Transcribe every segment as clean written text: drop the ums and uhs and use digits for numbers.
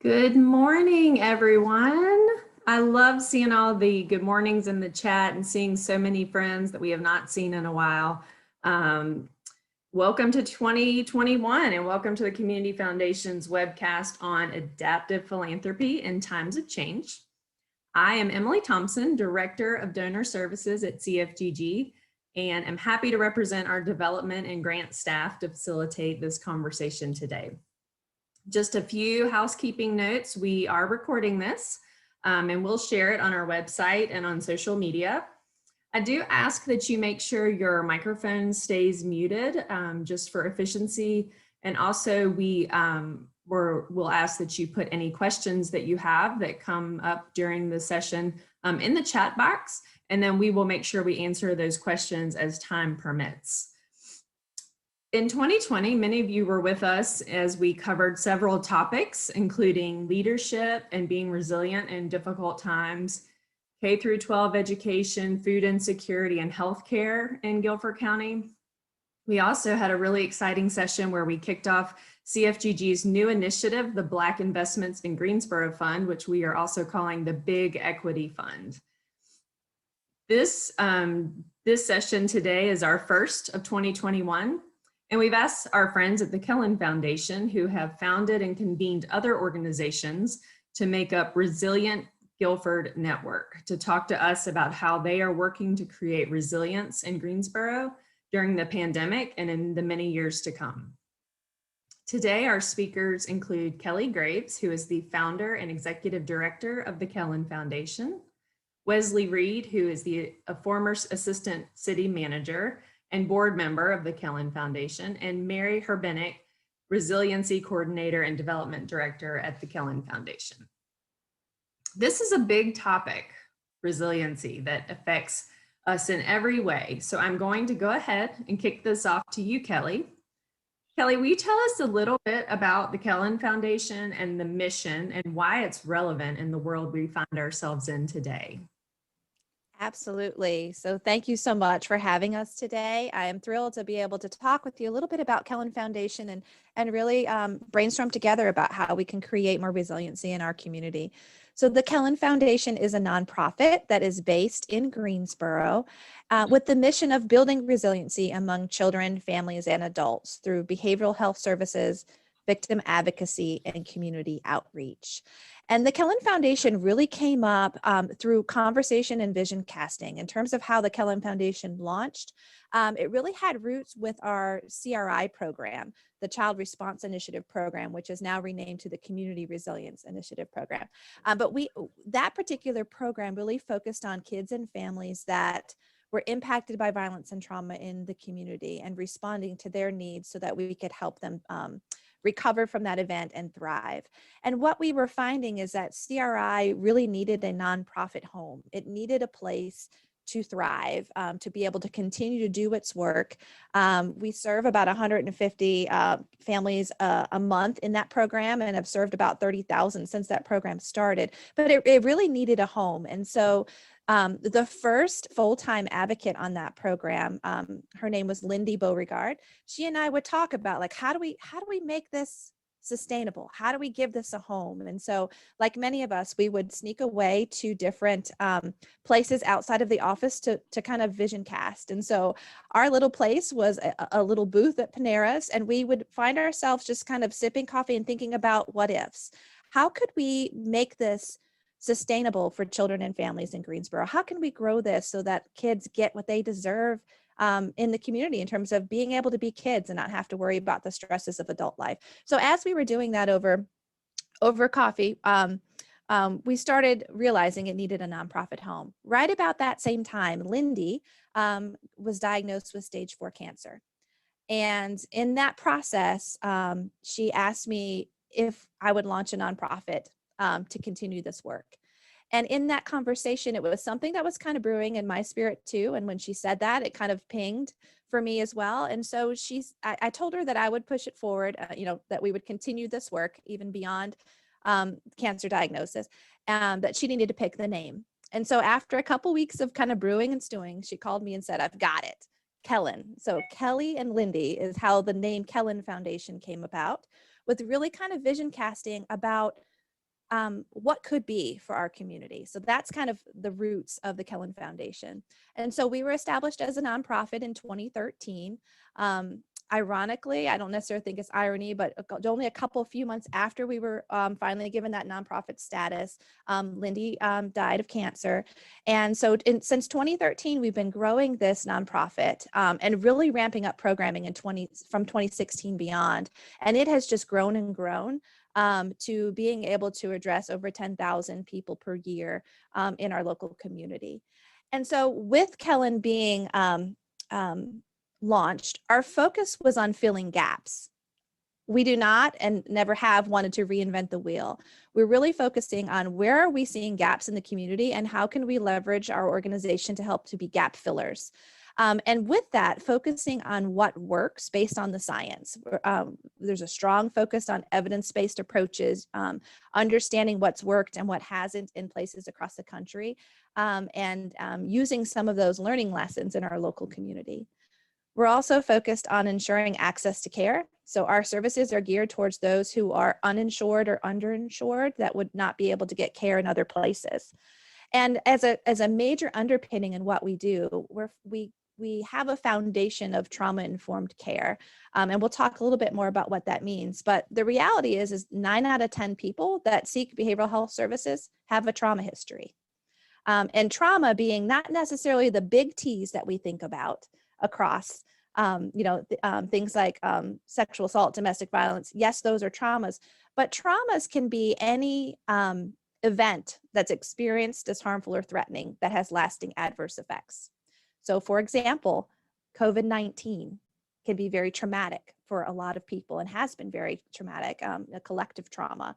Good morning, everyone. I love seeing all the good mornings in the chat and seeing so many friends that we have not seen in a while. Welcome to 2021 and welcome to the Community Foundation's webcast on adaptive philanthropy in times of change. I am Emily Thompson, Director of Donor Services at CFGG, and I'm happy to represent our development and grant staff to facilitate this conversation today. Just a few housekeeping notes. We are recording this and we'll share it on our website and on social media. I do ask that you make sure your microphone stays muted just for efficiency. And also we'll ask that you put any questions that you have that come up during the session in the chat box. And then we will make sure we answer those questions as time permits. In 2020, many of you were with us as we covered several topics, including leadership and being resilient in difficult times, K through 12 education, food insecurity, and healthcare in Guilford County. We also had a really exciting session where we kicked off CFGG's new initiative, the Black Investments in Greensboro Fund, which we are also calling the Big Equity Fund. This session today is our first of 2021. And we've asked our friends at the Kellen Foundation, who have founded and convened other organizations, to make up Resilient Guilford Network, to talk to us about how they are working to create resilience in Greensboro during the pandemic and in the many years to come. Today, our speakers include Kelly Graves, who is the founder and executive director of the Kellen Foundation, Wesley Reed, who is a former assistant city manager and board member of the Kellen Foundation, and Mary Herbenick, Resiliency Coordinator and Development Director at the Kellen Foundation. This is a big topic, resiliency, that affects us in every way. So I'm going to go ahead and kick this off to you, Kelly. Kelly, will you tell us a little bit about the Kellen Foundation and the mission and why it's relevant in the world we find ourselves in today? Absolutely. So thank you so much for having us today. I am thrilled to be able to talk with you a little bit about Kellen Foundation and really brainstorm together about how we can create more resiliency in our community. So the Kellen Foundation is a nonprofit that is based in Greensboro with the mission of building resiliency among children, families, and adults through behavioral health services, victim advocacy, and community outreach. And the Kellen Foundation really came up through conversation and vision casting. In terms of how the Kellen Foundation launched, it really had roots with our CRI program, the Child Response Initiative program, which is now renamed to the Community Resilience Initiative program. But that particular program really focused on kids and families that were impacted by violence and trauma in the community and responding to their needs so that we could help them recover from that event and thrive. And what we were finding is that CRI really needed a nonprofit home. It needed a place to thrive, to be able to continue to do its work. We serve about 150 families a month in that program and have served about 30,000 since that program started, but it really needed a home. And so the first full-time advocate on that program, her name was Lindy Beauregard. She and I would talk about like, how do we make this sustainable? How do we give this a home? And so like many of us, we would sneak away to different places outside of the office to kind of vision cast. And so our little place was a little booth at Panera's, and we would find ourselves just kind of sipping coffee and thinking about what ifs. How could we make this sustainable for children and families in Greensboro? How can we grow this so that kids get what they deserve in the community in terms of being able to be kids and not have to worry about the stresses of adult life? So as we were doing that over coffee, we started realizing it needed a nonprofit home. Right about that same time, Lindy was diagnosed with stage 4 cancer. And in that process, she asked me if I would launch a nonprofit to continue this work. And in that conversation, it was something that was kind of brewing in my spirit too. And when she said that, it kind of pinged for me as well. And so I told her that I would push it forward, that we would continue this work even beyond cancer diagnosis, that she needed to pick the name. And so after a couple weeks of kind of brewing and stewing, she called me and said, I've got it, Kellen. So Kelly and Lindy is how the name Kellen Foundation came about, with really kind of vision casting about what could be for our community. So that's kind of the roots of the Kellen Foundation. And so we were established as a nonprofit in 2013. Ironically, I don't necessarily think it's irony, but only a few months after we were finally given that nonprofit status, Lindy died of cancer. And so since 2013, we've been growing this nonprofit and really ramping up programming from 2016 beyond. And it has just grown and grown to being able to address over 10,000 people per year in our local community. And so with Kellen being launched, our focus was on filling gaps. We do not and never have wanted to reinvent the wheel. We're really focusing on where are we seeing gaps in the community and how can we leverage our organization to help to be gap fillers. And with that, focusing on what works based on the science. There's a strong focus on evidence-based approaches, understanding what's worked and what hasn't in places across the country, and using some of those learning lessons in our local community. We're also focused on ensuring access to care. So our services are geared towards those who are uninsured or underinsured that would not be able to get care in other places. And as a major underpinning in what we do, we have a foundation of trauma-informed care. And we'll talk a little bit more about what that means. But the reality is 9 out of 10 people that seek behavioral health services have a trauma history. And trauma being not necessarily the big T's that we think about across, things like sexual assault, domestic violence. Yes, those are traumas, but traumas can be any event that's experienced as harmful or threatening that has lasting adverse effects. So for example, COVID-19 can be very traumatic for a lot of people and has been very traumatic, a collective trauma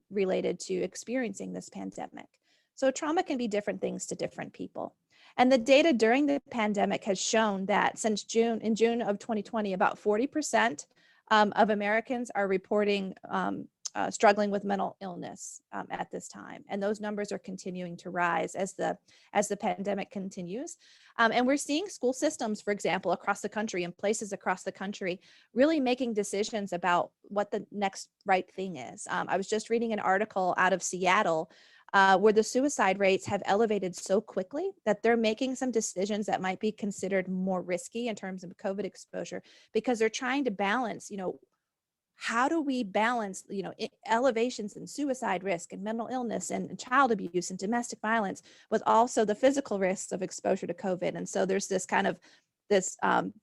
related to experiencing this pandemic. So trauma can be different things to different people. And the data during the pandemic has shown that since June of 2020, about 40% of Americans are reporting struggling with mental illness at this time. And those numbers are continuing to rise as the pandemic continues. And we're seeing school systems, for example, across the country and places across the country, really making decisions about what the next right thing is. I was just reading an article out of Seattle where the suicide rates have elevated so quickly that they're making some decisions that might be considered more risky in terms of COVID exposure, because they're trying to balance, how do we balance, elevations in suicide risk and mental illness and child abuse and domestic violence with also the physical risks of exposure to COVID. And so there's this kind of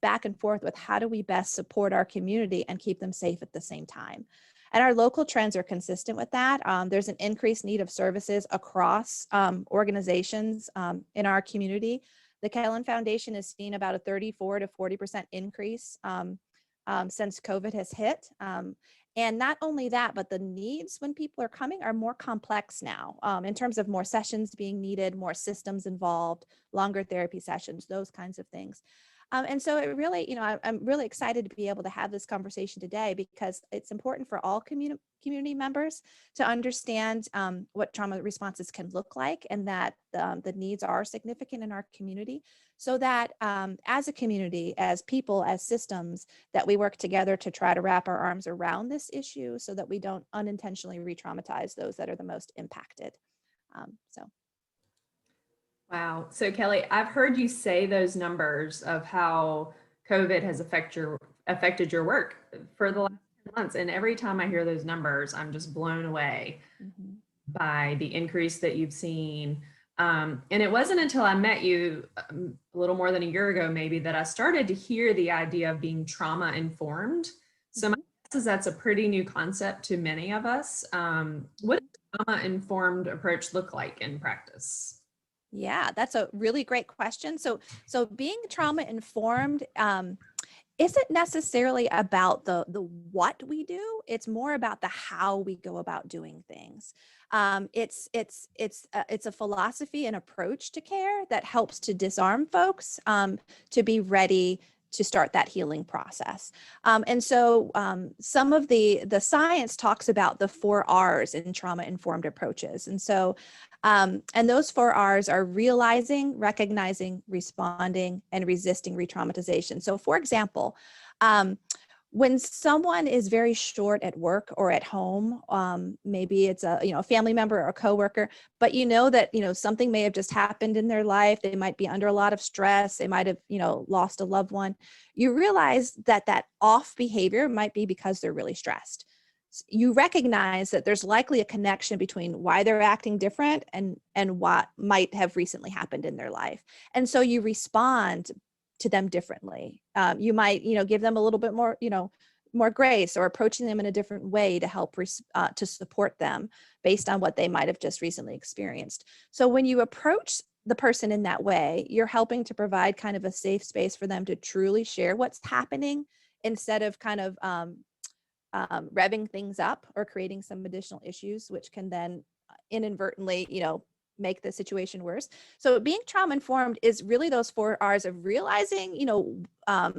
back and forth with how do we best support our community and keep them safe at the same time. And our local trends are consistent with that. There's an increased need of services across organizations in our community. The Kellen Foundation has seen about a 34 to 40% increase since COVID has hit. And not only that, but the needs when people are coming are more complex now in terms of more sessions being needed, more systems involved, longer therapy sessions, those kinds of things. And so it really, I'm really excited to be able to have this conversation today because it's important for all community members to understand what trauma responses can look like and that the needs are significant in our community so that as a community, as people, as systems, that we work together to try to wrap our arms around this issue so that we don't unintentionally re-traumatize those that are the most impacted. Wow. So Kelly, I've heard you say those numbers of how COVID has affected your work for the last 10 months. And every time I hear those numbers, I'm just blown away by the increase that you've seen. And it wasn't until I met you a little more than a year ago, maybe, that I started to hear the idea of being trauma informed. So my guess is that's a pretty new concept to many of us. What does trauma informed approach look like in practice? Yeah, that's a really great question. So being trauma informed isn't necessarily about the what we do. It's more about the how we go about doing things. It's a philosophy and approach to care that helps to disarm folks to be ready to start that healing process. And so some of the science talks about the 4 R's in trauma-informed approaches. And so, and those 4 R's are realizing, recognizing, responding, and resisting re-traumatization. So for example, When someone is very short at work or at home, maybe it's a family member or a coworker, but that something may have just happened in their life. They might be under a lot of stress. They might have lost a loved one. You realize that off behavior might be because they're really stressed. You recognize that there's likely a connection between why they're acting different and what might have recently happened in their life. And so you respond to them differently. You might, give them a little bit more, more grace, or approaching them in a different way to help to support them based on what they might have just recently experienced. So when you approach the person in that way, you're helping to provide kind of a safe space for them to truly share what's happening, instead of kind of revving things up or creating some additional issues, which can then inadvertently, make the situation worse. So being trauma informed is really those 4 R's of realizing,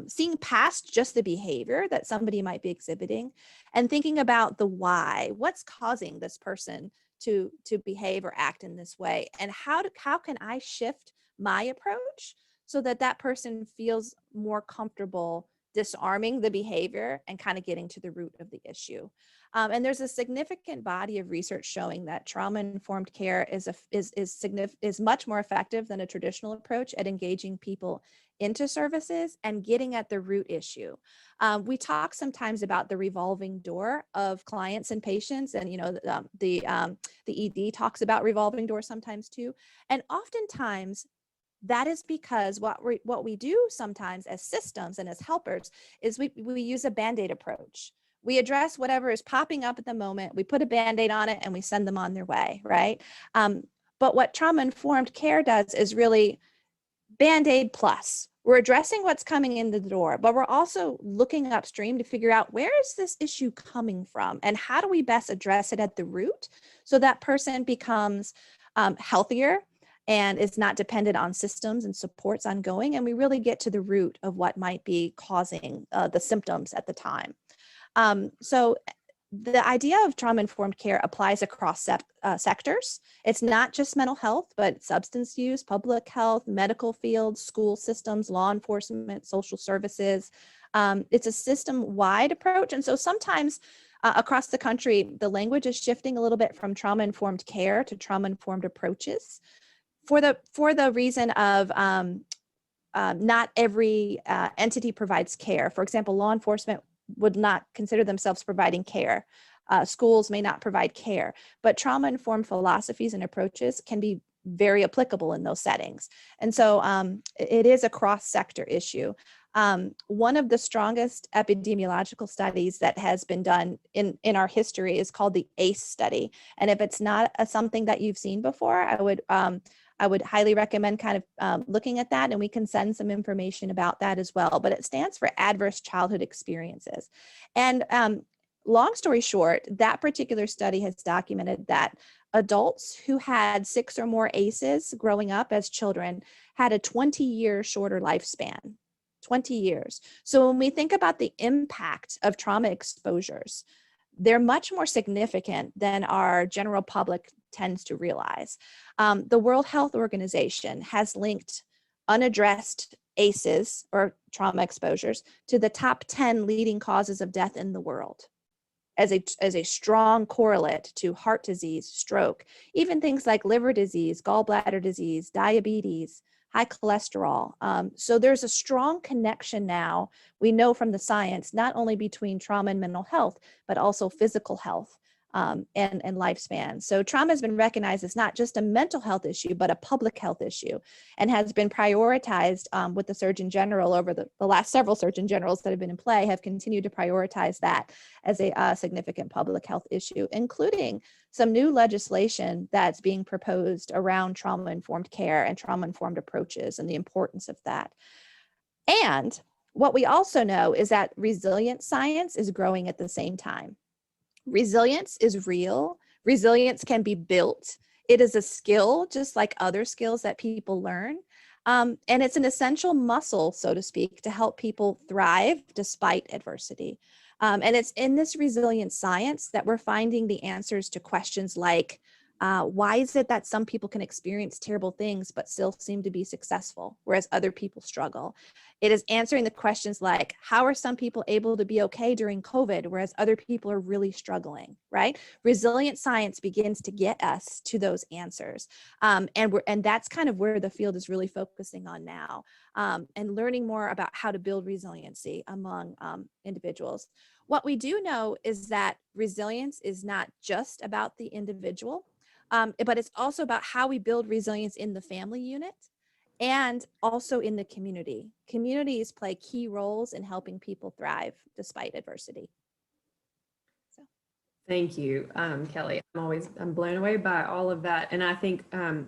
seeing past just the behavior that somebody might be exhibiting, and thinking about the why, what's causing this person to behave or act in this way, and how can I shift my approach so that person feels more comfortable disarming the behavior and kind of getting to the root of the issue. And there's a significant body of research showing that trauma-informed care is much more effective than a traditional approach at engaging people into services and getting at the root issue. We talk sometimes about the revolving door of clients and patients, and the ED talks about revolving door sometimes too. And oftentimes that is because what we do sometimes as systems and as helpers is we use a Band-Aid approach. We address whatever is popping up at the moment, we put a Band-Aid on it, and we send them on their way, right? But what trauma-informed care does is really Band-Aid plus. We're addressing what's coming in the door, but we're also looking upstream to figure out, where is this issue coming from, and how do we best address it at the root so that person becomes healthier and is not dependent on systems and supports ongoing, and we really get to the root of what might be causing the symptoms at the time. So the idea of trauma-informed care applies across sectors. It's not just mental health, but substance use, public health, medical fields, school systems, law enforcement, social services. It's a system-wide approach. And so sometimes across the country, the language is shifting a little bit from trauma-informed care to trauma-informed approaches, for the reason of not every entity provides care. For example, law enforcement would not consider themselves providing care. Schools may not provide care, but trauma-informed philosophies and approaches can be very applicable in those settings. And so it is a cross-sector issue. One of the strongest epidemiological studies that has been done in our history is called the ACE study. And if it's not something that you've seen before, I would highly recommend kind of looking at that, and we can send some information about that as well. But it stands for Adverse Childhood Experiences. And long story short, that particular study has documented that adults who had 6 or more ACEs growing up as children had a 20-year shorter lifespan. 20 years. So when we think about the impact of trauma exposures, they're much more significant than our general public tends to realize. The World Health Organization has linked unaddressed ACEs, or trauma exposures, to the top 10 leading causes of death in the world, as a strong correlate to heart disease, stroke, even things like liver disease, gallbladder disease, diabetes, high cholesterol. So there's a strong connection now, we know from the science, not only between trauma and mental health, but also physical health and lifespan. So trauma has been recognized as not just a mental health issue, but a public health issue, and has been prioritized with the Surgeon General over the last several Surgeon Generals that have been in play have continued to prioritize that as a significant public health issue, including some new legislation that's being proposed around trauma-informed care and trauma-informed approaches and the importance of that. And what we also know is that resilient science is growing at the same time. Resilience is real. Resilience can be built. It is a skill, just like other skills that people learn. And it's an essential muscle, so to speak, to help people thrive despite adversity. And it's in this resilient science that we're finding the answers to questions like, Why is it that some people can experience terrible things but still seem to be successful, whereas other people struggle? It is answering the questions like, how are some people able to be okay during COVID, whereas other people are really struggling, right? Resilient science begins to get us to those answers. And that's kind of where the field is really focusing on now, and learning more about how to build resiliency among individuals. What we do know is that resilience is not just about the individual, but it's also about how we build resilience in the family unit and also in the community. Communities play key roles in helping people thrive despite adversity. So. Thank you, Kelly. I'm blown away by all of that. And I think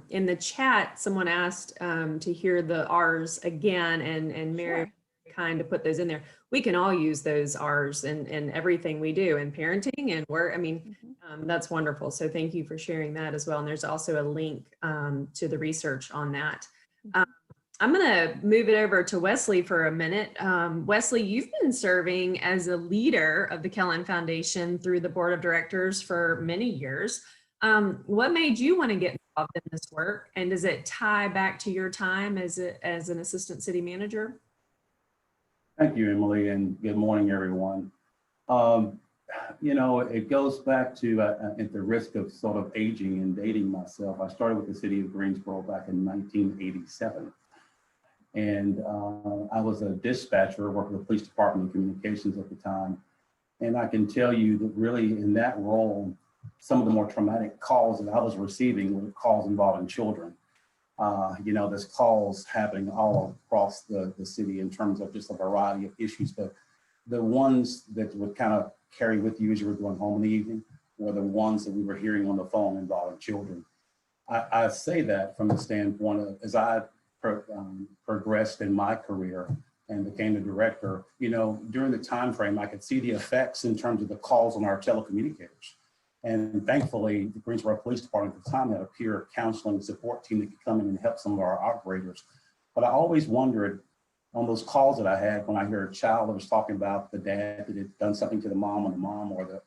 in the chat, someone asked to hear the R's again, and Mary Sure. kind to put those in there. We can all use those R's in everything we do in parenting and work. I mean, that's wonderful. So thank you for sharing that as well. And there's also a link to the research on that. I'm going to move it over to Wesley for a minute. Wesley, you've been serving as a leader of the Kellen Foundation through the board of directors for many years. What made you want to get involved in this work? And does it tie back to your time as an assistant city manager? Thank you, Emily, and good morning, everyone. You know, it goes back to, at the risk of sort of aging and dating myself, I started with the city of Greensboro back in 1987. And I was a dispatcher, working with the police department and communications at the time. And I can tell you that really in that role, some of the more traumatic calls that I was receiving were calls involving children. You know, there's calls happening all across the city in terms of just a variety of issues, but the ones that would kind of carry with you as you were going home in the evening were the ones that we were hearing on the phone involving children. I say that from the standpoint of, as I progressed in my career and became a director, you know, during the time frame, I could see the effects in terms of the calls on our telecommunicators. And thankfully, the Greensboro Police Department at the time had a peer counseling support team that could come in and help some of our operators. But I always wondered on those calls that I had when I hear a child that was talking about the dad that had done something to the mom,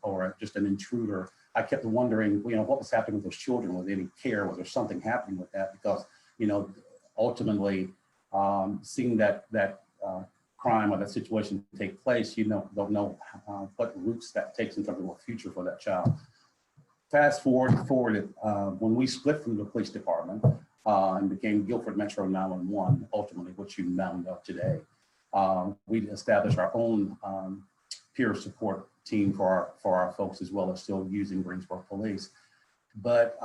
or just an intruder, I kept wondering, you know, what was happening with those children? Was there any care? Was there something happening with that? Because, you know, ultimately, seeing that crime or that situation take place, you don't know what roots that takes in terms of a future for that child. Fast forward, when we split from the police department and became Guilford Metro 911, ultimately, what you now know today, we established our own peer support team for our folks, as well as still using Greensboro Police. But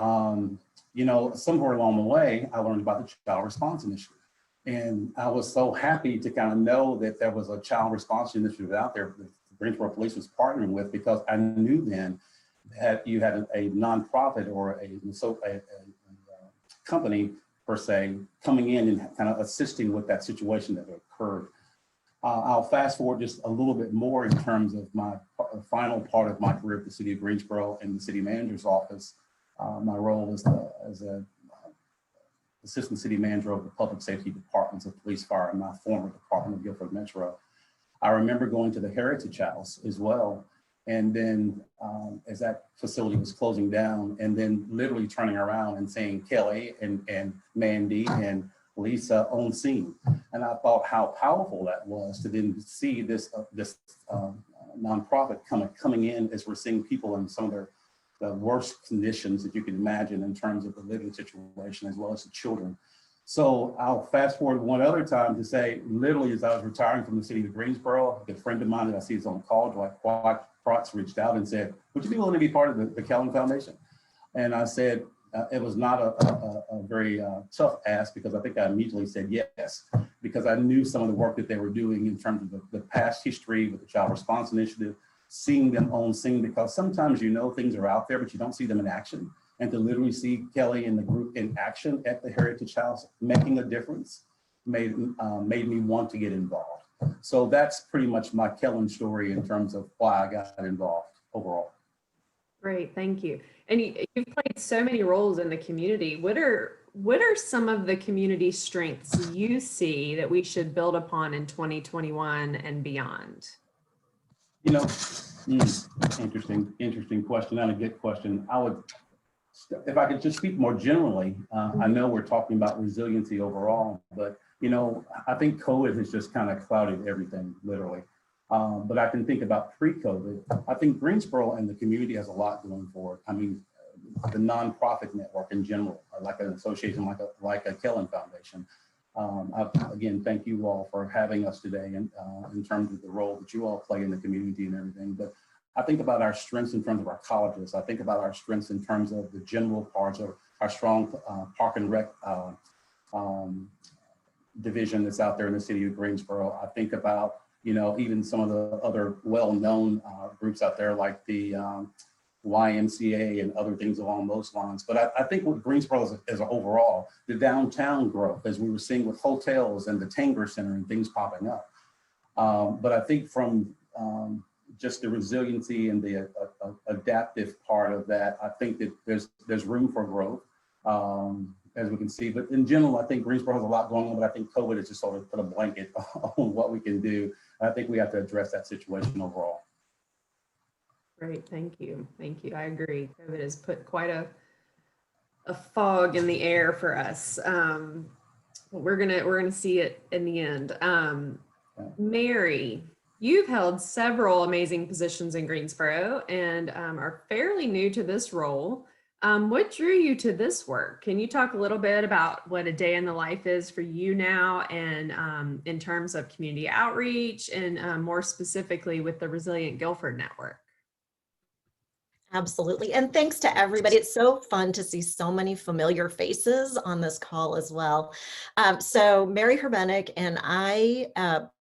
you know, somewhere along the way, I learned about the Child Response Initiative. And I was so happy to kind of know that there was a Child Response Initiative out there that Greensboro Police was partnering with, because I knew then that you had a nonprofit or a company, per se, coming in and kind of assisting with that situation that occurred. I'll fast forward just a little bit more in terms of my final part of my career at the city of Greensboro and the city manager's office. My role as a assistant city manager of the public safety departments of police, fire, and my former department of Guilford Metro. I remember going to the Heritage House as well. And then as that facility was closing down, and then literally turning around and saying Kelly and Mandy and Lisa on scene. And I thought how powerful that was to then see this nonprofit coming in as we're seeing people in some of the worst conditions that you can imagine in terms of the living situation, as well as the children. So I'll fast forward one other time to say, literally as I was retiring from the city of Greensboro, a good friend of mine that I see is on call, Dwight Protz, reached out and said, would you be willing to be part of the Kellen Foundation? And I said, it was not a very tough ask, because I think I immediately said yes, because I knew some of the work that they were doing in terms of the past history with the Child Response Initiative, seeing them on scene, because sometimes you know things are out there, but you don't see them in action. And to literally see Kelly and the group in action at the Heritage House making a difference made me want to get involved. So that's pretty much my Kellen story in terms of why I got involved overall. Great, thank you. And you've played so many roles in the community. What are some of the community strengths you see that we should build upon in 2021 and beyond? You know, interesting question, and a good question. I would if I could just speak more generally, I know we're talking about resiliency overall, but I think COVID has just kind of clouded everything, literally. But I can think about pre-COVID. I think Greensboro and the community has a lot going for it. I mean, the nonprofit network in general, like an association like a Kellen Foundation. Again, thank you all for having us today, and in terms of the role that you all play in the community and everything. But I think about our strengths in terms of our colleges. I think about our strengths in terms of the general parts of our strong park and rec division that's out there in the city of Greensboro. I think about, even some of the other well-known groups out there like the YMCA and other things along those lines. But I think with Greensboro as overall, the downtown growth, as we were seeing with hotels and the Tanger Center and things popping up. But I think from just the resiliency and the adaptive part of that, I think that there's room for growth, as we can see. But in general, I think Greensboro has a lot going on, but I think COVID has just sort of put a blanket on what we can do. I think we have to address that situation overall. Great, thank you. Thank you. I agree. COVID has put quite a fog in the air for us. We're gonna see it in the end. Mary, you've held several amazing positions in Greensboro and are fairly new to this role. What drew you to this work? Can you talk a little bit about what a day in the life is for you now, and in terms of community outreach, and more specifically with the Resilient Guilford Network? Absolutely. And thanks to everybody. It's so fun to see so many familiar faces on this call as well. So Mary Herbenick and I,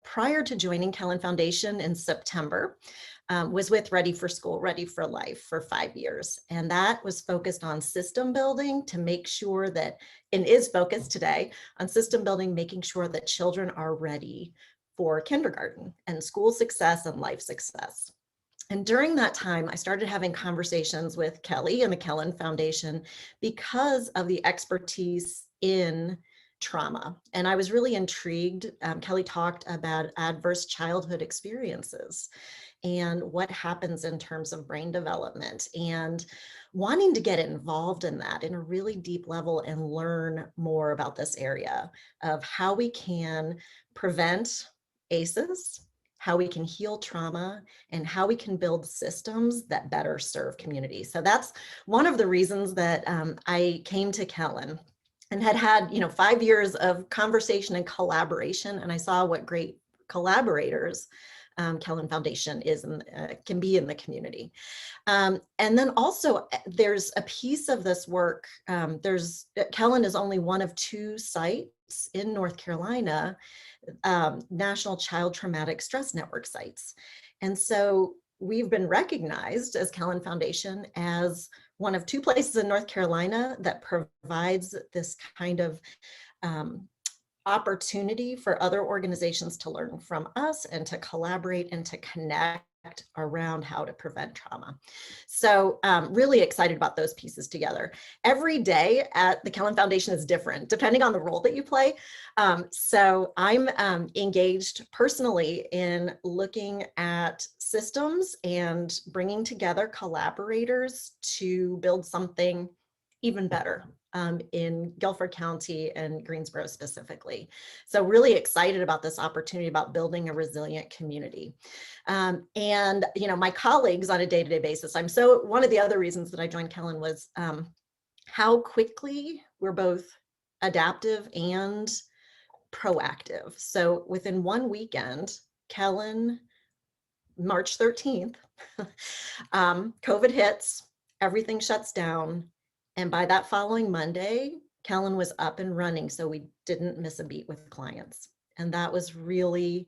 prior to joining Kellen Foundation in September, was with Ready for School, Ready for Life for 5 years. And that was focused on system building to make sure that, and is focused today on system building, making sure that children are ready for kindergarten and school success and life success. And during that time, I started having conversations with Kelly and the Kellen Foundation because of the expertise in trauma. And I was really intrigued. Kelly talked about adverse childhood experiences and what happens in terms of brain development, and wanting to get involved in that in a really deep level and learn more about this area of how we can prevent ACEs, how we can heal trauma, and how we can build systems that better serve communities. So that's one of the reasons that I came to Kellen and had 5 years of conversation and collaboration, and I saw what great collaborators Kellen Foundation is and can be in the community. And then also there's a piece of this work. Kellen is only one of 2 sites in North Carolina, National Child Traumatic Stress Network sites. And so we've been recognized as Kellen Foundation as one of 2 places in North Carolina that provides this kind of opportunity for other organizations to learn from us and to collaborate and to connect around how to prevent trauma. So really excited about those pieces together. Every day at the Kellen Foundation is different depending on the role that you play. So I'm engaged personally in looking at systems and bringing together collaborators to build something even better in Guilford County and Greensboro specifically. So really excited about this opportunity about building a resilient community. And my colleagues on a day-to-day basis, one of the other reasons that I joined Kellen was how quickly we're both adaptive and proactive. So within one weekend, Kellen, March 13th, COVID hits, everything shuts down. And by that following Monday, Kellen was up and running, so we didn't miss a beat with clients. And that was really,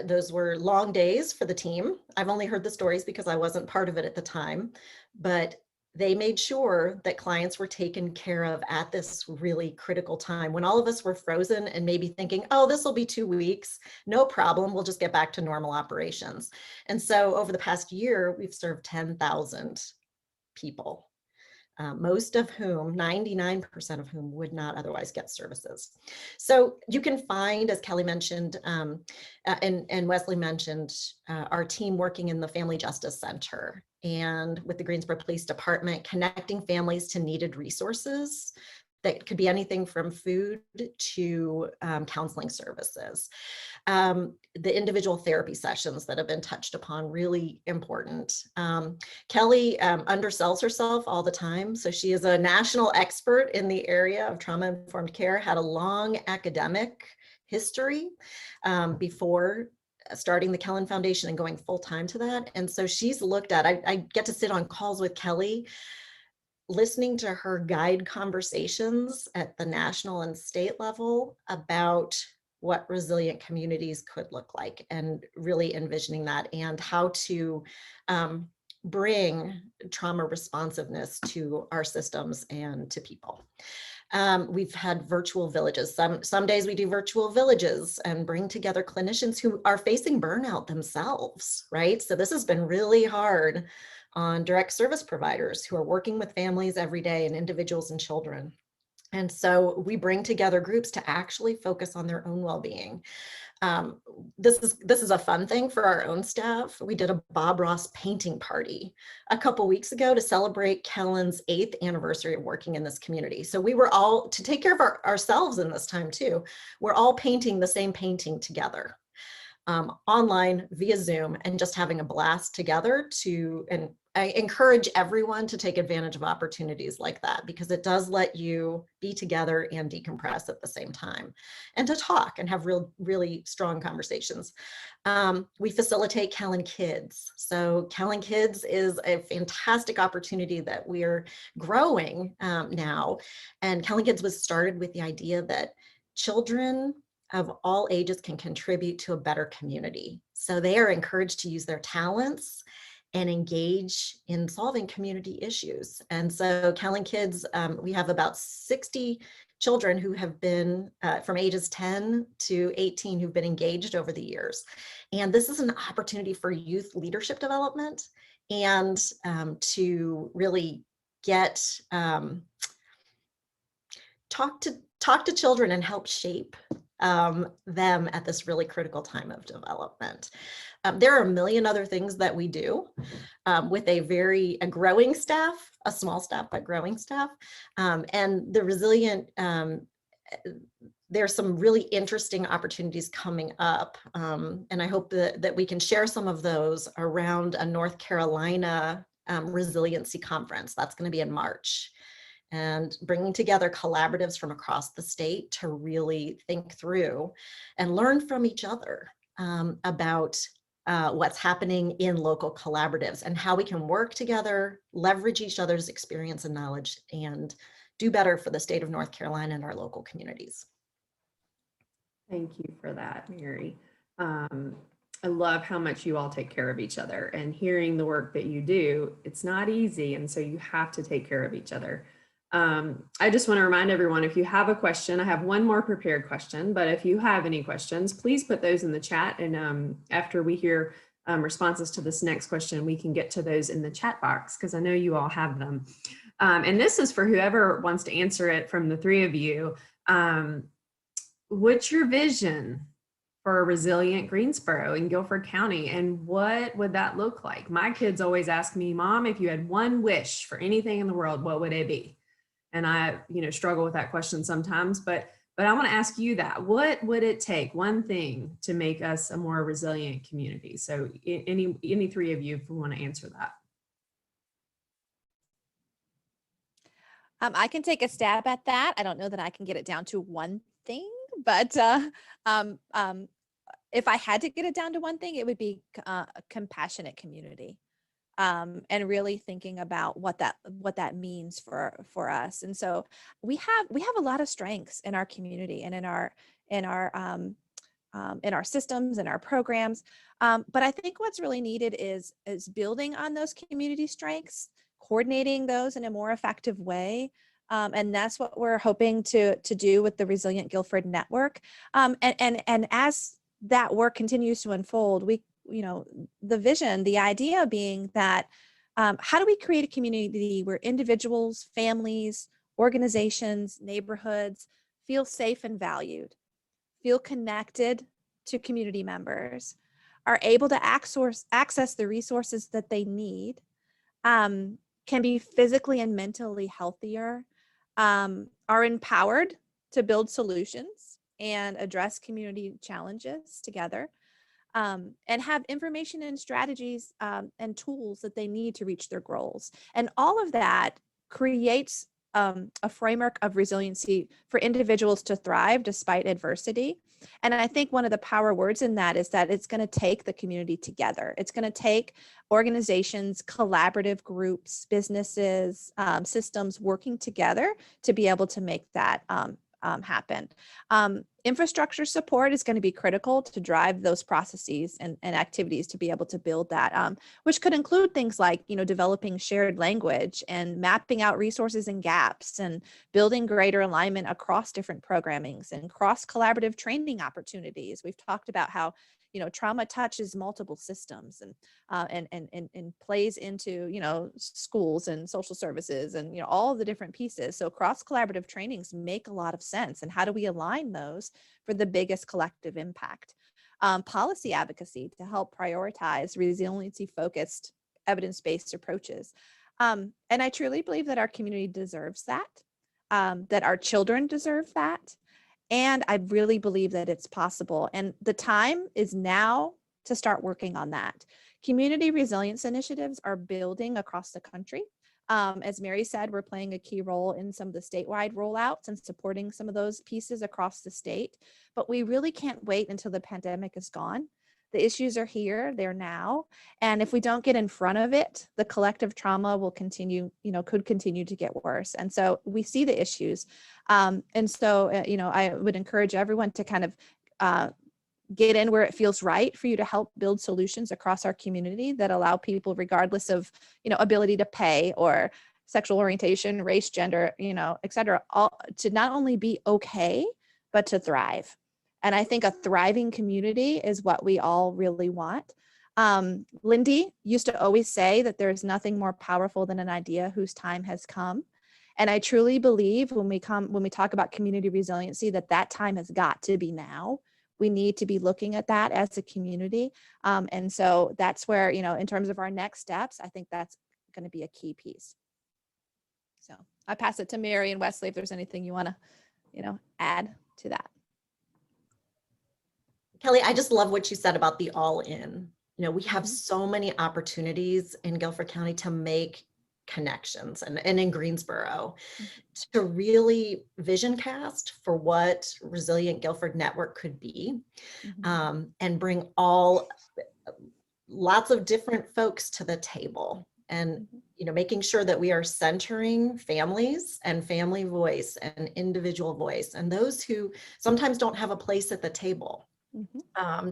those were long days for the team. I've only heard the stories because I wasn't part of it at the time, but they made sure that clients were taken care of at this really critical time when all of us were frozen and maybe thinking, oh, this will be 2 weeks, no problem, we'll just get back to normal operations. And so over the past year, we've served 10,000 people. most of whom, 99% of whom, would not otherwise get services. So you can find, as Kelly mentioned, and Wesley mentioned, our team working in the Family Justice Center and with the Greensboro Police Department, connecting families to needed resources. That could be anything from food to counseling services. The individual therapy sessions that have been touched upon, really important. Kelly undersells herself all the time. So she is a national expert in the area of trauma-informed care, had a long academic history before starting the Kellen Foundation and going full-time to that. And so she's looked at, I get to sit on calls with Kelly, listening to her guide conversations at the national and state level about what resilient communities could look like, and really envisioning that and how to bring trauma responsiveness to our systems and to people. We've had virtual villages. Some days we do virtual villages and bring together clinicians who are facing burnout themselves, right? So this has been really hard on direct service providers who are working with families every day and individuals and children. And so we bring together groups to actually focus on their own well-being. This is a fun thing for our own staff. We did a Bob Ross painting party a couple weeks ago to celebrate Kellen's 8th anniversary of working in this community. So we were all, to take care of ourselves in this time too, we're all painting the same painting together. Online via Zoom, and just having a blast together and I encourage everyone to take advantage of opportunities like that, because it does let you be together and decompress at the same time, and to talk and have really strong conversations. We facilitate Kellen Kids. So Kellen Kids is a fantastic opportunity that we're growing now. And Kellen Kids was started with the idea that children of all ages can contribute to a better community. So they are encouraged to use their talents and engage in solving community issues. And so Kellen Kids, we have about 60 children who have been from ages 10 to 18 who've been engaged over the years. And this is an opportunity for youth leadership development and to really get, talk to children and help shape them at this really critical time of development. There are a million other things that we do with a growing staff, a small staff, but growing staff. And the Resilient, there's some really interesting opportunities coming up. And I hope that we can share some of those around a North Carolina Resiliency conference. That's going to be in March. And bringing together collaboratives from across the state to really think through and learn from each other about what's happening in local collaboratives and how we can work together, leverage each other's experience and knowledge, and do better for the state of North Carolina and our local communities. Thank you for that, Mary. I love how much you all take care of each other, and hearing the work that you do, it's not easy. And so you have to take care of each other. I just want to remind everyone, if you have a question, I have one more prepared question, but if you have any questions, please put those in the chat. And after we hear responses to this next question, we can get to those in the chat box, because I know you all have them. And this is for whoever wants to answer it from the three of you. What's your vision for a resilient Greensboro in Guilford County, and what would that look like? My kids always ask me, Mom, if you had one wish for anything in the world, what would it be? And I, struggle with that question sometimes, but I want to ask you that. What would it take, one thing, to make us a more resilient community? So any three of you, if we want to answer that. I can take a stab at that. I don't know that I can get it down to one thing, but if I had to get it down to one thing, it would be a compassionate community. And really thinking about what that means for us. And so we have a lot of strengths in our community and in our systems and our programs. But I think what's really needed is building on those community strengths, coordinating those in a more effective way. And that's what we're hoping to do with the Resilient Guilford Network. And as that work continues to unfold, the vision, the idea being that How do we create a community where individuals, families, organizations, neighborhoods feel safe and valued, feel connected to community members, are able to access the resources that they need, can be physically and mentally healthier, are empowered to build solutions and address community challenges together, and have information and strategies and tools that they need to reach their goals. And all of that creates a framework of resiliency for individuals to thrive despite adversity. And I think one of the power words in that is that it's going to take the community together. It's going to take organizations, collaborative groups, businesses, systems working together to be able to make that happen. Infrastructure support is going to be critical to drive those processes and activities to be able to build that, which could include things like, developing shared language and mapping out resources and gaps and building greater alignment across different programmings and cross collaborative training opportunities. We've talked about how trauma touches multiple systems and plays into, schools and social services and, all of the different pieces. So cross collaborative trainings make a lot of sense. And how do we align those for the biggest collective impact? Policy advocacy to help prioritize resiliency focused evidence-based approaches. And I truly believe that our community deserves that, that our children deserve that. And I really believe that it's possible. And the time is now to start working on that. Community resilience initiatives are building across the country. As Mary said, we're playing a key role in some of the statewide rollouts and supporting some of those pieces across the state. But we really can't wait until the pandemic is gone. The issues are here, they're now. And if we don't get in front of it, the collective trauma will continue, could continue to get worse. And so we see the issues. And so, I would encourage everyone to kind of get in where it feels right for you to help build solutions across our community that allow people, regardless of, ability to pay or sexual orientation, race, gender, et cetera, all to not only be okay, but to thrive. And I think a thriving community is what we all really want. Lindy used to always say that there's nothing more powerful than an idea whose time has come. And I truly believe when we talk about community resiliency, that time has got to be now. We need to be looking at that as a community. And so that's where, in terms of our next steps, I think that's going to be a key piece. So I pass it to Mary and Wesley if there's anything you want to, add to that. Kelly, I just love what you said about the all in. We have so many opportunities in Guilford County to make connections and in Greensboro to really vision cast for what Resilient Guilford Network could be, and bring lots of different folks to the table, and making sure that we are centering families and family voice and individual voice and those who sometimes don't have a place at the table.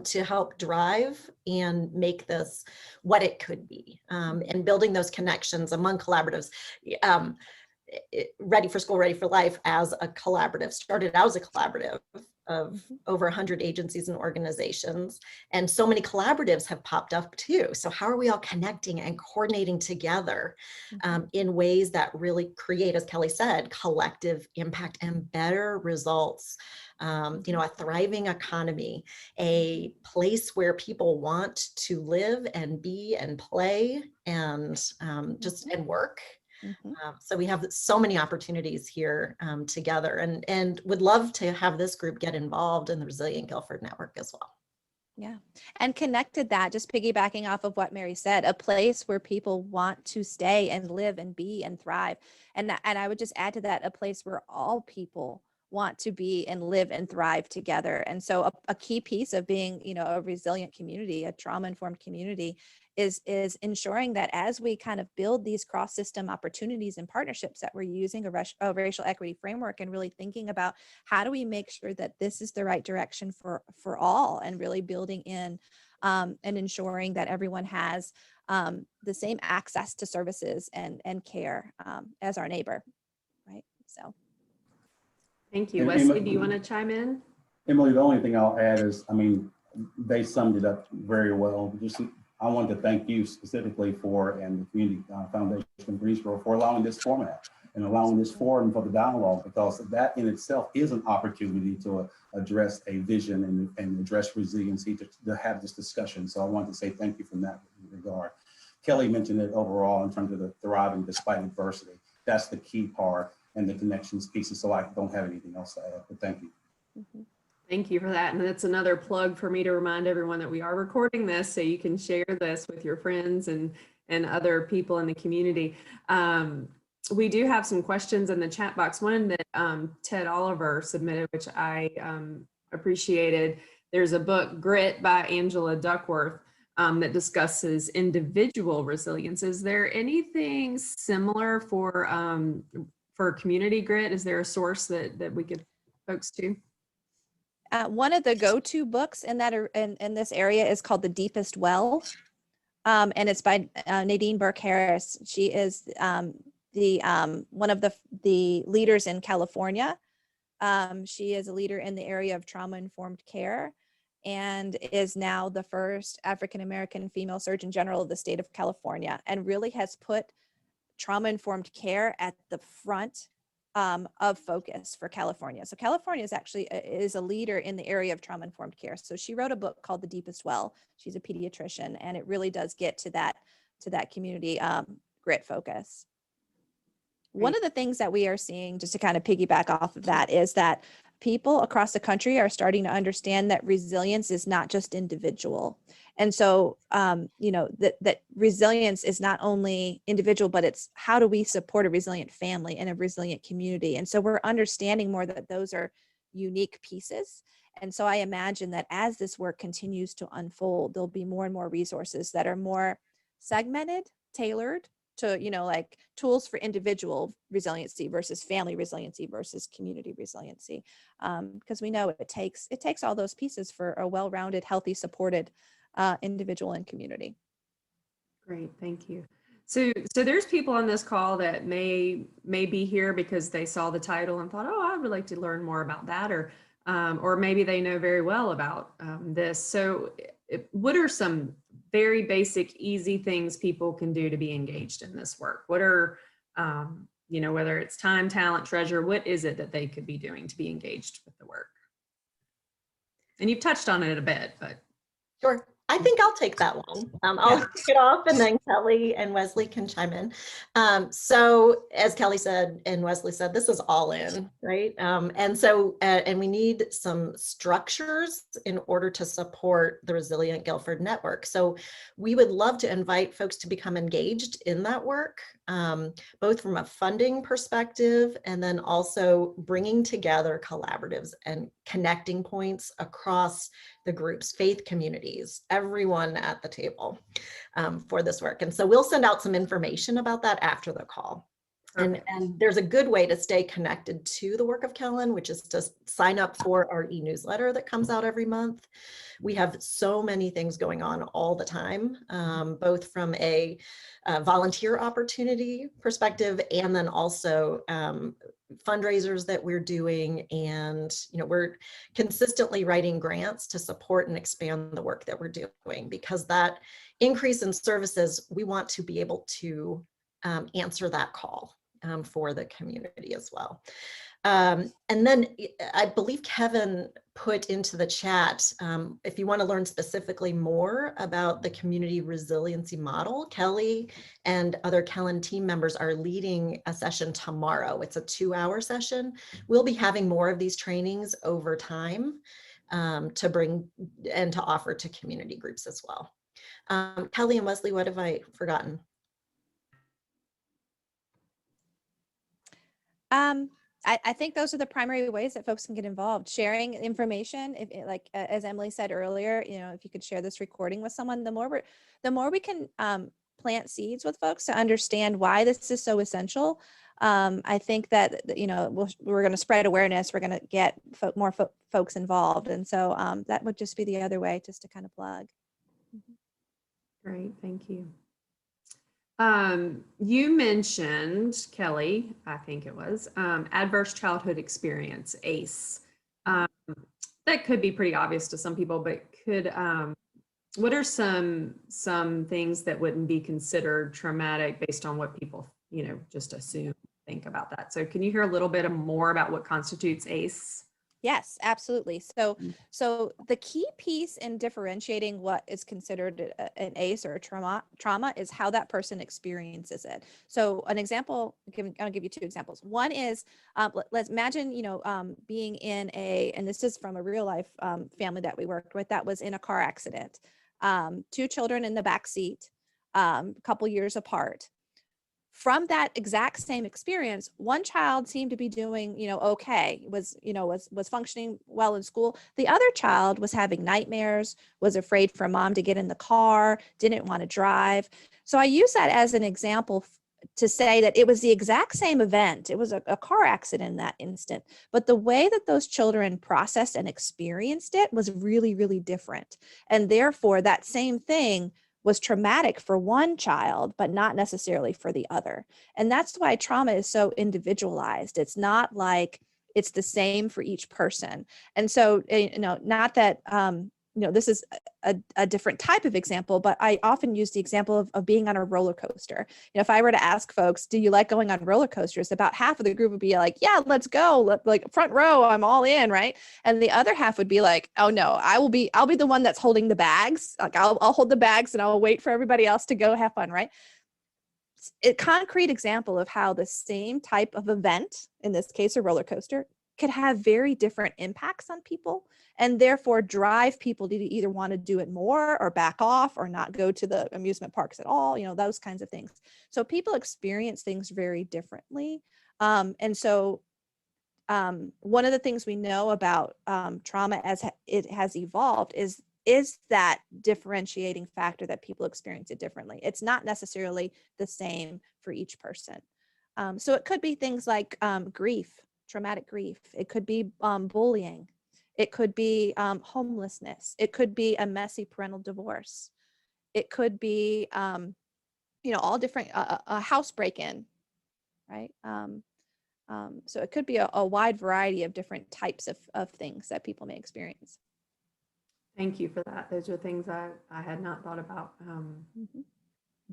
To help drive and make this what it could be, and building those connections among collaboratives. Ready for School, Ready for Life as a collaborative started out as a collaborative of over 100 agencies and organizations, and so many collaboratives have popped up too. So how are we all connecting and coordinating together in ways that really create, as Kelly said, collective impact and better results? A thriving economy, a place where people want to live and be and play and and work. So we have so many opportunities here together, and would love to have this group get involved in the Resilient Guilford Network as well. Yeah. And connected that, just piggybacking off of what Mary said, a place where people want to stay and live and be and thrive. And I would just add to that, a place where all people want to be and live and thrive together. And so a key piece of being, a resilient community, a trauma-informed community, is ensuring that as we kind of build these cross-system opportunities and partnerships, that we're using a racial equity framework and really thinking about how do we make sure that this is the right direction for all, and really building in and ensuring that everyone has the same access to services and care as our neighbor, right? So. Thank you. And Wesley, do you want to chime in? Emily, the only thing I'll add is, they summed it up very well. I wanted to thank you specifically and the Community Foundation of Greensboro for allowing this format and allowing this forum for the dialogue, because that in itself is an opportunity to address a vision and address resiliency, to have this discussion. So I wanted to say thank you from that regard. Kelly mentioned it overall in terms of the thriving despite adversity. That's the key part, and the connections pieces. So I don't have anything else to add, but thank you. Mm-hmm. Thank you for that. And that's another plug for me to remind everyone that we are recording this, so you can share this with your friends and other people in the community. We do have some questions in the chat box. One that Ted Oliver submitted, which I appreciated. There's a book, Grit by Angela Duckworth, that discusses individual resilience. Is there anything similar for community grit? Is there a source that we could folks to? One of the go-to books in this area is called The Deepest Well, and it's by Nadine Burke Harris. She is one of the leaders in California. She is a leader in the area of trauma-informed care, and is now the first African-American female Surgeon General of the state of California, and really has put trauma-informed care at the front of focus for California. So California is a leader in the area of trauma-informed care. So she wrote a book called The Deepest Well. She's a pediatrician, and it really does get to that community grit focus. One of the things that we are seeing, just to kind of piggyback off of that, is that people across the country are starting to understand that resilience is not just individual. And so, that resilience is not only individual, but it's how do we support a resilient family and a resilient community. And so we're understanding more that those are unique pieces. And so I imagine that as this work continues to unfold, there'll be more and more resources that are more segmented, tailored to, like tools for individual resiliency versus family resiliency versus community resiliency. Because we know it takes all those pieces for a well-rounded, healthy, supported individual and community. Great, thank you. So there's people on this call that may be here because they saw the title and thought, oh, I would like to learn more about that, or maybe they know very well about this. So what are some very basic, easy things people can do to be engaged in this work? What are, whether it's time, talent, treasure, what is it that they could be doing to be engaged with the work? And you've touched on it a bit, but. Sure. I think I'll take that one. I'll kick it off, and then Kelly and Wesley can chime in. So as Kelly said and Wesley said, this is all in, right? And we need some structures in order to support the Resilient Guilford Network. So we would love to invite folks to become engaged in that work, both from a funding perspective and then also bringing together collaboratives and connecting points across the group's faith communities, everyone at the table for this work. And so we'll send out some information about that after the call. And there's a good way to stay connected to the work of Kellen, which is to sign up for our e-newsletter that comes out every month. We have so many things going on all the time, both from a volunteer opportunity perspective and then also fundraisers that we're doing. And, we're consistently writing grants to support and expand the work that we're doing, because that increase in services, we want to be able to answer that call for the community as well. And then I believe Kevin put into the chat, if you want to learn specifically more about the community resiliency model, Kelly and other Kellen team members are leading a session tomorrow. It's a 2-hour session. We'll be having more of these trainings over time to bring and to offer to community groups as well. Kelly and Wesley, what have I forgotten? I think those are the primary ways that folks can get involved. Sharing information, like as Emily said earlier, if you could share this recording with someone, the more we can plant seeds with folks to understand why this is so essential. I think that we're going to spread awareness. We're going to get more folks involved, and so that would just be the other way, just to kind of plug. Great, thank you. You mentioned, Kelly, I think it was, adverse childhood experience, ACE. That could be pretty obvious to some people, but could What are some things that wouldn't be considered traumatic based on what people, just assume, think about that? So can you hear a little bit more about what constitutes ACE? Yes, absolutely. So, Mm. so the key piece in differentiating what is considered an ACE or a trauma is how that person experiences it. So, an example, I'll give you two examples. One is, let's imagine, being in and this is from a real life family that we worked with that was in a car accident. Two children in the back seat, a couple years apart. From that exact same experience, one child seemed to be doing, okay, was functioning well in school. The other child was having nightmares, was afraid for mom to get in the car, didn't want to drive. So I use that as an example to say that it was the exact same event. It was a car accident in that instant, but the way that those children processed and experienced it was really, really different. And therefore, that same thing was traumatic for one child, but not necessarily for the other. And that's why trauma is so individualized. It's not like it's the same for each person. And so, not that, this is a different type of example, but I often use the example of being on a roller coaster. If I were to ask folks, do you like going on roller coasters? About half of the group would be like, yeah, let's go. Like front row, I'm all in, right? And the other half would be like, oh no, I'll be the one that's holding the bags. Like I'll hold the bags and I'll wait for everybody else to go have fun, right? A concrete example of how the same type of event, in this case a roller coaster, could have very different impacts on people and therefore drive people to either want to do it more or back off or not go to the amusement parks at all, those kinds of things. So people experience things very differently. And so one of the things we know about trauma as it has evolved is that differentiating factor that people experience it differently. It's not necessarily the same for each person. So it could be things like grief, traumatic grief. It could be bullying. It could be homelessness. It could be a messy parental divorce. It could be, all different, a house break-in, right? So it could be a wide variety of different types of things that people may experience. Thank you for that. Those are things I had not thought about. Mhm.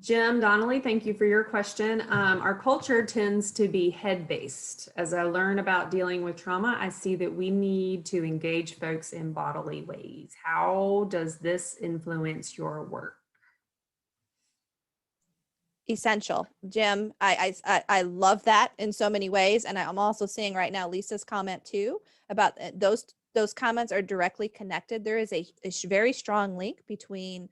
Jim Donnelly, thank you for your question. Our culture tends to be head-based. As I learn about dealing with trauma, I see that we need to engage folks in bodily ways. How does this influence your work? Essential. Jim, I love that in so many ways. And I'm also seeing right now Lisa's comment too about those comments are directly connected. There is a very strong link between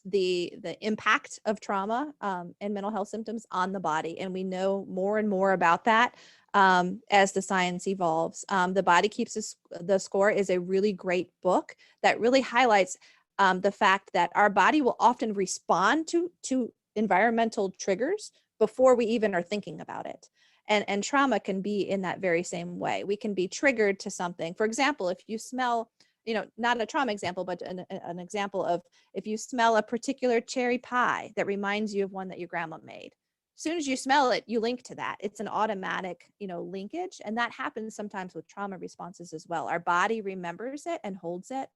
the impact of trauma and mental health symptoms on the body. And we know more and more about that as the science evolves. The Body Keeps the Score is a really great book that really highlights the fact that our body will often respond to environmental triggers before we even are thinking about it. And trauma can be in that very same way. We can be triggered to something. For example, if you smell, not a trauma example, but an example of if you smell a particular cherry pie that reminds you of one that your grandma made. As soon as you smell it, you link to that. It's an automatic, linkage. And that happens sometimes with trauma responses as well. Our body remembers it and holds it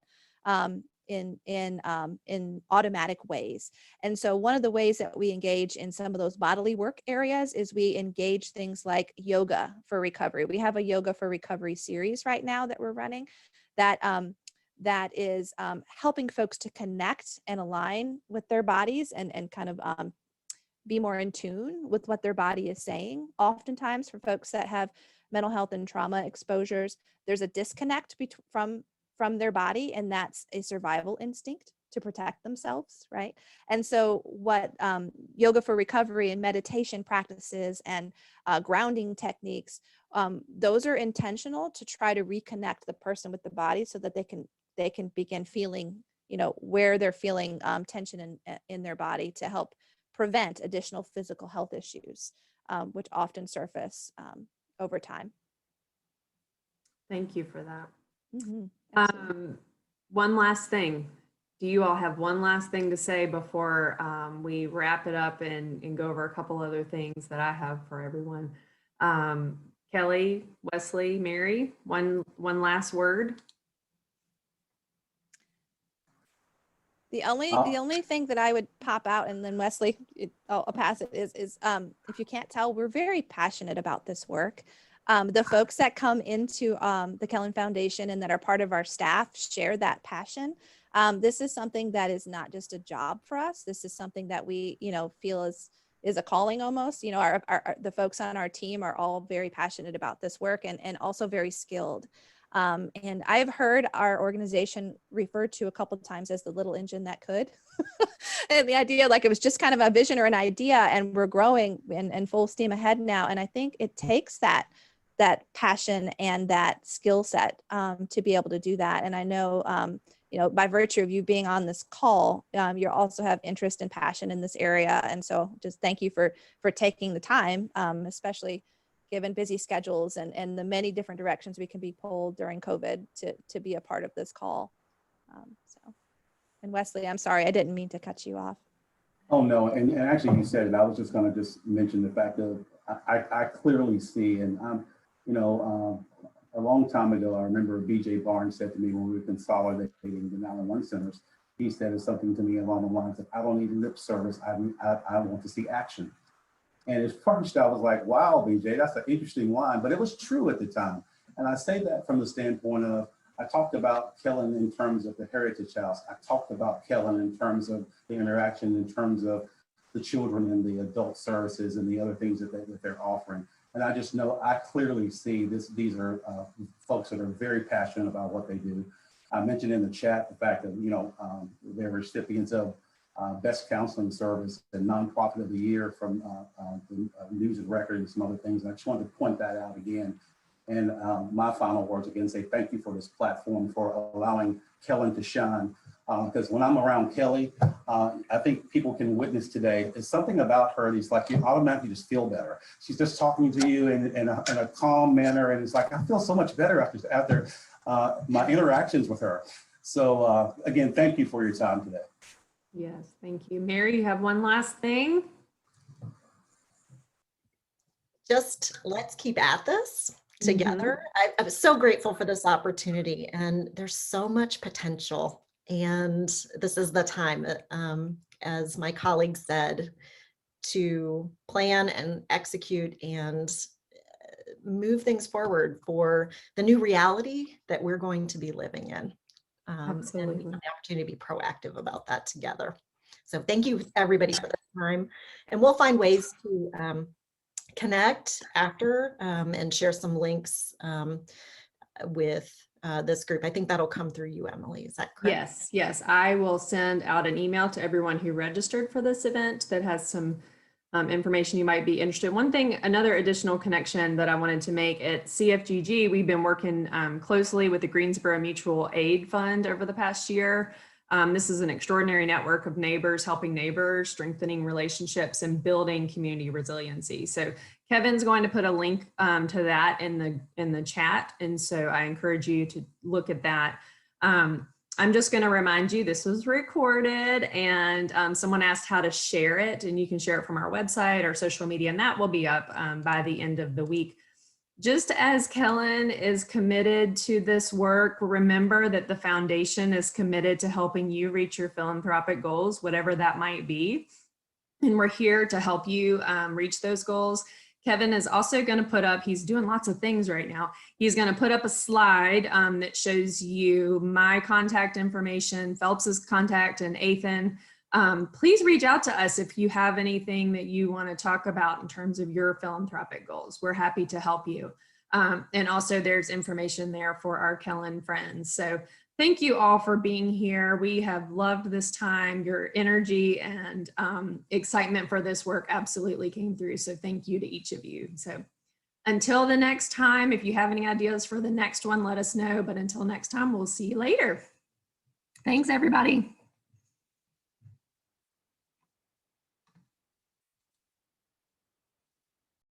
in automatic ways. And so one of the ways that we engage in some of those bodily work areas is we engage things like yoga for recovery. We have a yoga for recovery series right now that we're running that is helping folks to connect and align with their bodies and kind of be more in tune with what their body is saying. Oftentimes for folks that have mental health and trauma exposures, there's a disconnect from their body, and that's a survival instinct to protect themselves, right? And so what yoga for recovery and meditation practices and grounding techniques, those are intentional to try to reconnect the person with the body so that they can begin feeling, where they're feeling tension in their body to help prevent additional physical health issues, which often surface over time. Thank you for that. Mm-hmm. One last thing. Do you all have one last thing to say before we wrap it up and go over a couple other things that I have for everyone? Kelly, Wesley, Mary, one last word. The Oh. only thing that I would pop out, and then Wesley, I'll pass it, is if you can't tell, we're very passionate about this work. The folks that come into the Kellen Foundation and that are part of our staff share that passion. This is something that is not just a job for us. This is something that we, feel is a calling almost. The folks on our team are all very passionate about this work and also very skilled. And I've heard our organization referred to a couple of times as the little engine that could. And the idea, like it was just kind of a vision or an idea, and we're growing and full steam ahead now. And I think it takes that passion and that skill set to be able to do that. And I know, by virtue of you being on this call, you also have interest and passion in this area. And so just thank you for taking the time, especially given busy schedules and the many different directions we can be pulled during COVID to be a part of this call. And Wesley, I'm sorry, I didn't mean to cut you off. Oh, no, and actually you said it. I was just going to just mention the fact of I clearly see, and a long time ago, I remember BJ Barnes said to me when we were consolidating the 911 centers, he said something to me along the lines of, I don't need lip service, I want to see action. And at first I was like, wow, BJ, that's an interesting line, but it was true at the time. And I say that from the standpoint of, I talked about Kellen in terms of the Heritage House. I talked about Kellen in terms of the interaction, in terms of the children and the adult services and the other things that they're offering. And I just know, I clearly see these are folks that are very passionate about what they do. I mentioned in the chat the fact that, they're recipients of Best Counseling Service and Nonprofit of the Year from the News and Record and some other things. And I just wanted to point that out again. And my final words again, say thank you for this platform, for allowing Kellen to shine. Because when I'm around Kelly, I think people can witness today, there's something about her, it's like you automatically just feel better. She's just talking to you in a calm manner. And it's like, I feel so much better after my interactions with her. So again, thank you for your time today. Yes, thank you. Mary, you have one last thing? Just let's keep at this together. I'm so grateful for this opportunity, and there's so much potential. And this is the time, as my colleague said, to plan and execute and move things forward for the new reality that we're going to be living in. Absolutely. And we have the opportunity to be proactive about that together. So thank you everybody for the time, and we'll find ways to connect after and share some links with this group. I think that'll come through you, Emily. Is that correct? Yes. I will send out an email to everyone who registered for this event that has some information you might be interested in. Another additional connection that I wanted to make at CFGG, we've been working closely with the Greensboro Mutual Aid Fund over the past year. This is an extraordinary network of neighbors helping neighbors, strengthening relationships and building community resiliency. So Kevin's going to put a link to that in the chat. And so I encourage you to look at that. I'm just going to remind you, this was recorded, and someone asked how to share it, and you can share it from our website or social media, and that will be up by the end of the week. Just as Kellen is committed to this work, remember that the foundation is committed to helping you reach your philanthropic goals, whatever that might be. And we're here to help you reach those goals. Kevin is also going to put up, he's doing lots of things right now. He's going to put up a slide that shows you my contact information, Phelps's contact, and Ethan. Please reach out to us if you have anything that you want to talk about in terms of your philanthropic goals. We're happy to help you. And also there's information there for our Kellen friends. So thank you all for being here. We have loved this time. Your energy and excitement for this work absolutely came through. So thank you to each of you. So until the next time, if you have any ideas for the next one, let us know. But until next time, we'll see you later. Thanks, everybody.